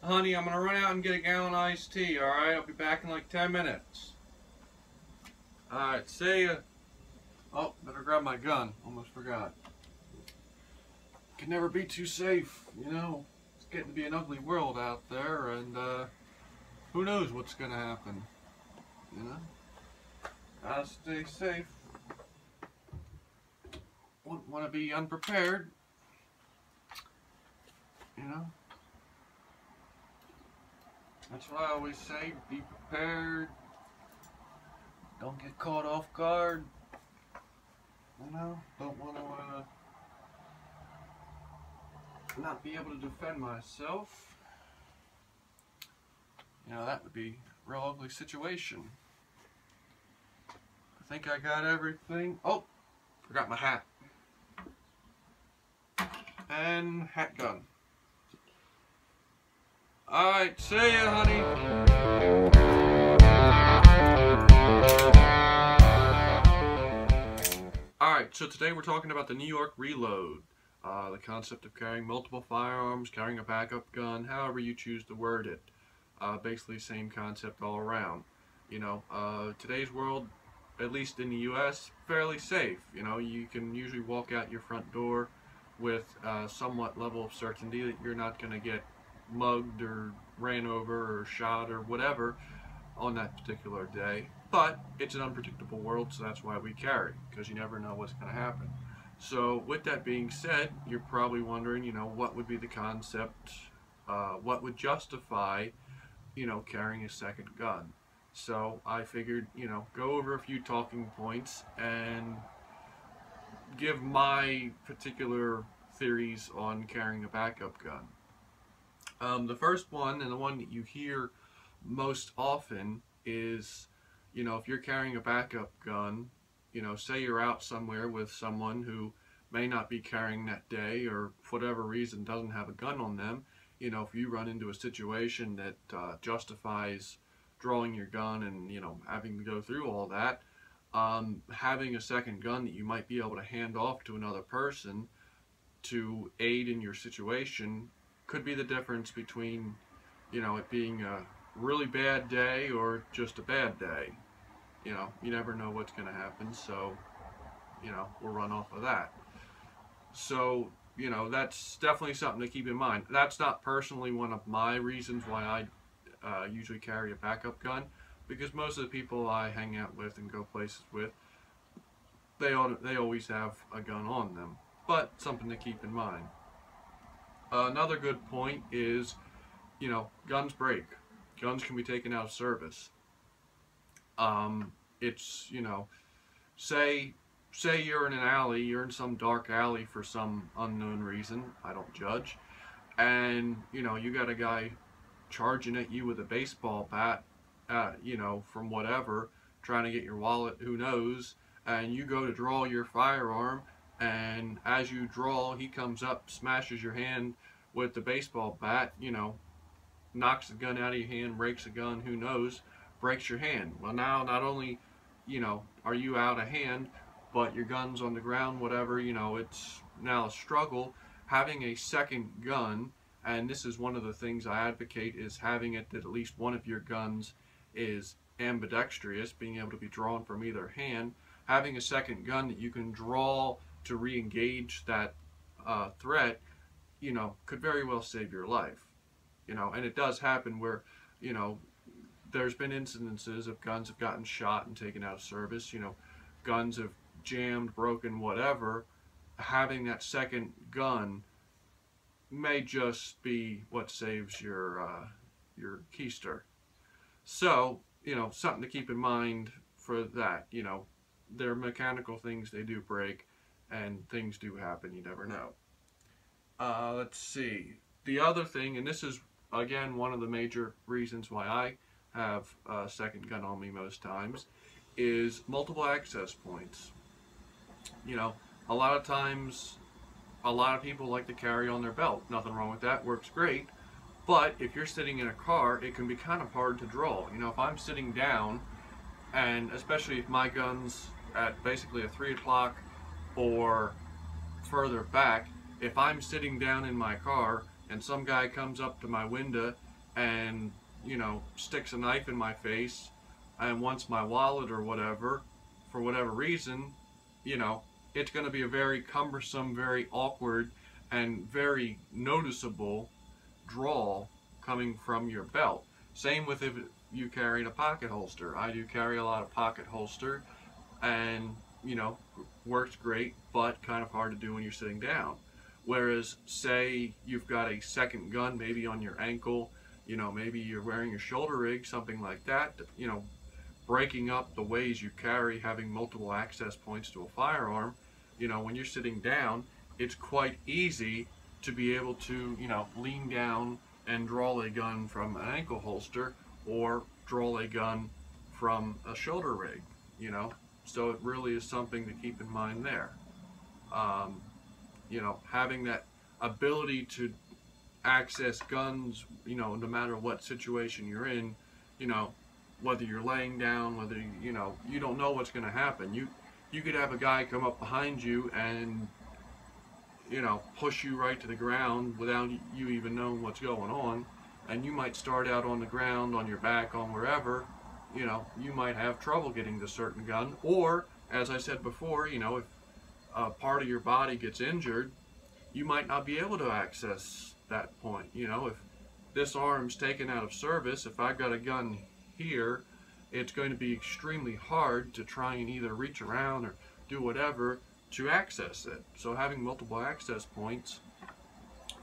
Honey, I'm gonna run out and get a gallon of iced tea, alright? I'll be back in like 10 minutes. Alright, see ya. Oh, better grab my gun. Almost forgot. Can never be too safe, you know. It's getting to be an ugly world out there, and who knows what's gonna happen, you know? Gotta stay safe. Wouldn't want to be unprepared, you know? That's what I always say, be prepared. Don't get caught off guard. You know, don't want to not be able to defend myself. You know, that would be a real ugly situation. I think I got everything. Oh, forgot my hat. And hat gun. Alright, see ya, honey. Alright, so today we're talking about the New York Reload. The concept of carrying multiple firearms, carrying a backup gun, however you choose to word it. Basically same concept all around. You know, today's world, at least in the US, fairly safe. You know, you can usually walk out your front door with somewhat level of certainty that you're not going to get mugged or ran over or shot or whatever on that particular day. But it's an unpredictable world, so that's why we carry, because you never know what's going to happen. So with that being said, you're probably wondering, you know, what would be the concept, what would justify, you know, carrying a second gun. So I figured, you know, go over a few talking points and give my particular theories on carrying a backup gun. The first one, and the one that you hear most often, is, you know, if you're carrying a backup gun, you know, say you're out somewhere with someone who may not be carrying that day or for whatever reason doesn't have a gun on them, you know, if you run into a situation that justifies drawing your gun and, you know, having to go through all that, having a second gun that you might be able to hand off to another person to aid in your situation could be the difference between, you know, it being a really bad day or just a bad day. You know, you never know what's going to happen, so, you know, we'll run off of that. So, you know, that's definitely something to keep in mind. That's not personally one of my reasons why I usually carry a backup gun, because most of the people I hang out with and go places with, they always have a gun on them. But something to keep in mind. Another good point is, you know, guns break. Guns can be taken out of service. It's, you know, say you're in an alley, you're in some dark alley for some unknown reason, I don't judge, and, you know, you got a guy charging at you with a baseball bat, you know, from whatever, trying to get your wallet, who knows, and you go to draw your firearm, and as you draw, he comes up, smashes your hand with the baseball bat, you know, knocks the gun out of your hand, breaks the gun, who knows, breaks your hand. Well, now not only, you know, are you out of hand, but your gun's on the ground, whatever, you know, it's now a struggle. Having a second gun, and this is one of the things I advocate, is having it that at least one of your guns is ambidextrous, being able to be drawn from either hand. Having a second gun that you can draw to re-engage that threat, you know, could very well save your life. You know, and it does happen where, you know, there's been incidences of guns have gotten shot and taken out of service, you know, guns have jammed, broken, whatever. Having that second gun may just be what saves your keister. So, you know, something to keep in mind for that. You know, they're mechanical things, they do break, and things do happen, you never know. Let's see. The other thing, and this is, again, one of the major reasons why I have a second gun on me most times, is multiple access points. You know, a lot of times, a lot of people like to carry on their belt. Nothing wrong with that, works great. But if you're sitting in a car, it can be kind of hard to draw. You know, if I'm sitting down, and especially if my gun's at basically a 3 o'clock or further back, if I'm sitting down in my car and some guy comes up to my window and, you know, sticks a knife in my face and wants my wallet or whatever, for whatever reason, you know, it's going to be a very cumbersome, very awkward, and very noticeable draw coming from your belt. Same with if you carry a pocket holster. I do carry a lot of pocket holster, and, you know, works great, but kind of hard to do when you're sitting down. Whereas, say you've got a second gun maybe on your ankle, you know, maybe you're wearing a shoulder rig, something like that, you know, breaking up the ways you carry, having multiple access points to a firearm, you know, when you're sitting down, it's quite easy to be able to, you know, lean down and draw a gun from an ankle holster or draw a gun from a shoulder rig, you know. So it really is something to keep in mind there. You know, having that ability to access guns, you know, no matter what situation you're in, you know, whether you're laying down, whether, you know, you don't know what's going to happen. You could have a guy come up behind you and, you know, push you right to the ground without you even knowing what's going on, and you might start out on the ground, on your back, on wherever. You know, you might have trouble getting the certain gun, or, as I said before, you know, if a part of your body gets injured, you might not be able to access that point. You know, if this arm's taken out of service, if I've got a gun here, it's going to be extremely hard to try and either reach around or do whatever to access it. So having multiple access points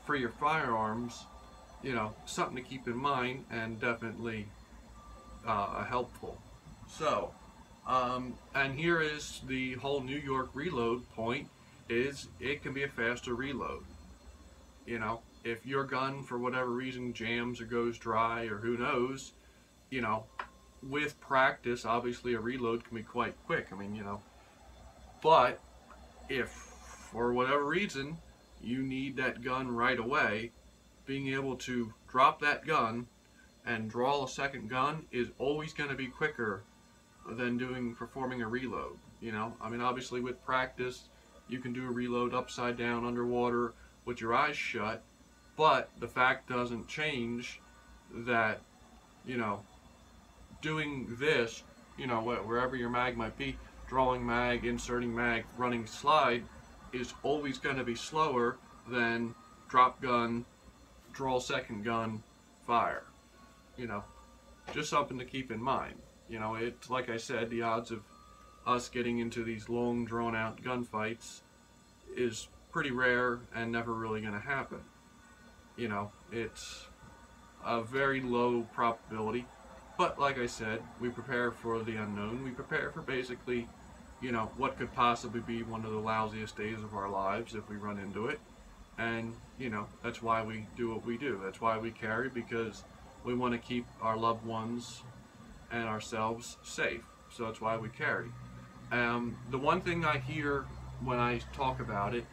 for your firearms, you know, something to keep in mind, and definitely helpful. So, and here is the whole New York reload point, is it can be a faster reload. You know, if your gun for whatever reason jams or goes dry or who knows, you know, with practice, obviously a reload can be quite quick. I mean, you know, but if for whatever reason you need that gun right away, being able to drop that gun and draw a second gun is always going to be quicker than performing a reload. You know, I mean, obviously with practice you can do a reload upside down underwater with your eyes shut, but the fact doesn't change that, you know, doing this, you know, wherever your mag might be, drawing mag, inserting mag, running slide, is always going to be slower than drop gun, draw second gun, fire. You know, just something to keep in mind. You know, it's like I said, the odds of us getting into these long drawn out gunfights is pretty rare and never really going to happen. You know, it's a very low probability, but like I said, we prepare for the unknown. We prepare for basically, you know, what could possibly be one of the lousiest days of our lives if we run into it. And, you know, that's why we do what we do. That's why we carry, because we want to keep our loved ones and ourselves safe. So that's why we carry. The one thing I hear when I talk about it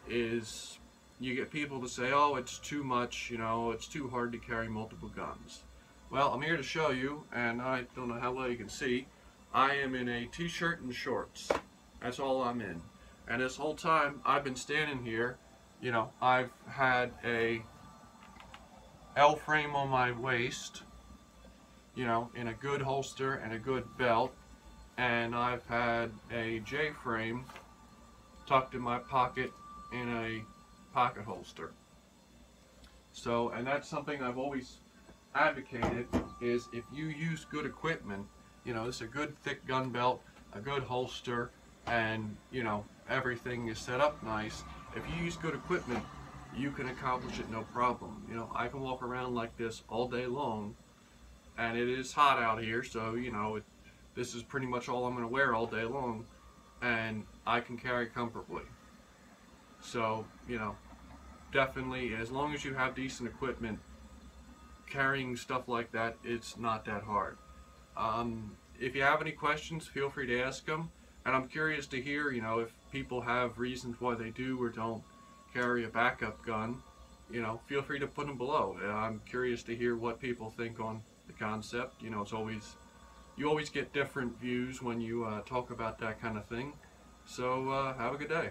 is you get people to say, oh, it's too much, you know, it's too hard to carry multiple guns. Well, I'm here to show you, and I don't know how well you can see, I am in a t-shirt and shorts. That's all I'm in. And this whole time I've been standing here, you know, I've had a L frame on my waist, you know, in a good holster and a good belt, and I've had a J frame tucked in my pocket in a pocket holster. So, and that's something I've always advocated, is if you use good equipment, you know, this is a good thick gun belt, a good holster, and, you know, everything is set up nice. If you use good equipment, you can accomplish it no problem. You know, I can walk around like this all day long, and it is hot out here, so, you know, this is pretty much all I'm going to wear all day long, and I can carry comfortably. So, you know, definitely, as long as you have decent equipment, carrying stuff like that, it's not that hard. If you have any questions, feel free to ask them, and I'm curious to hear, you know, if people have reasons why they do or don't carry a backup gun. You know, feel free to put them below. I'm curious to hear what people think on the concept. You know, it's always, you always get different views when you talk about that kind of thing. So have a good day.